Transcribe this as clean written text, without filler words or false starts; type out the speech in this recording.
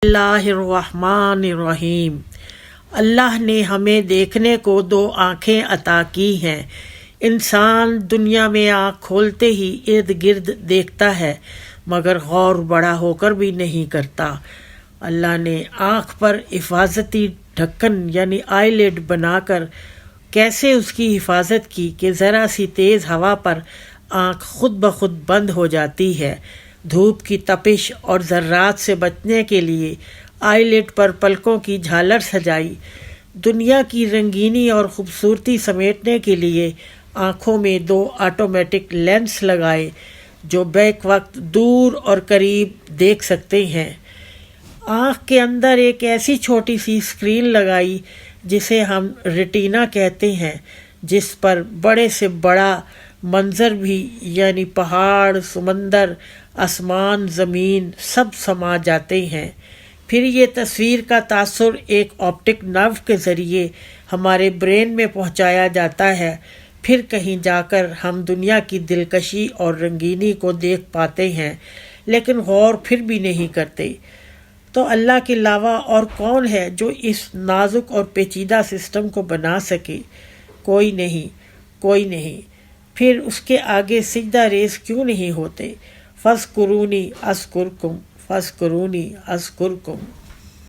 اللہ الرحمن الرحیم۔ اللہ نے ہمیں دیکھنے کو دو آنکھیں عطا کی ہیں۔ انسان دنیا میں آنکھ کھولتے ہی ارد گرد دیکھتا ہے مگر غور بڑا ہو کر بھی نہیں کرتا۔ اللہ نے آنکھ پر حفاظتی ڈھکن یعنی آئی لڈ بنا کر کیسے اس کی حفاظت کی کہ ذرا سی تیز ہوا پر آنکھ خود بخود بند ہو جاتی ہے۔ دھوپ کی تپش اور ذرات سے بچنے کے لیے آئی لڈ پر پلکوں کی جھالر سجائی۔ دنیا کی رنگینی اور خوبصورتی سمیٹنے کے لیے آنکھوں میں دو آٹومیٹک لینس لگائے جو بیک وقت دور اور قریب دیکھ سکتے ہیں۔ آنکھ کے اندر ایک ایسی چھوٹی سی اسکرین لگائی جسے ہم ریٹینا کہتے ہیں، جس پر بڑے سے بڑا منظر بھی یعنی پہاڑ، سمندر، آسمان، زمین سب سما جاتے ہیں۔ پھر یہ تصویر کا تاثر ایک آپٹک نرو کے ذریعے ہمارے برین میں پہنچایا جاتا ہے۔ پھر کہیں جا کر ہم دنیا کی دلکشی اور رنگینی کو دیکھ پاتے ہیں لیکن غور پھر بھی نہیں کرتے۔ تو اللہ کے علاوہ اور کون ہے جو اس نازک اور پیچیدہ سسٹم کو بنا سکے؟ کوئی نہیں۔ پھر اس کے آگے سجدہ ریز کیوں نہیں ہوتے؟ فَاذْكُرُونِی أَذْكُرْكُمْ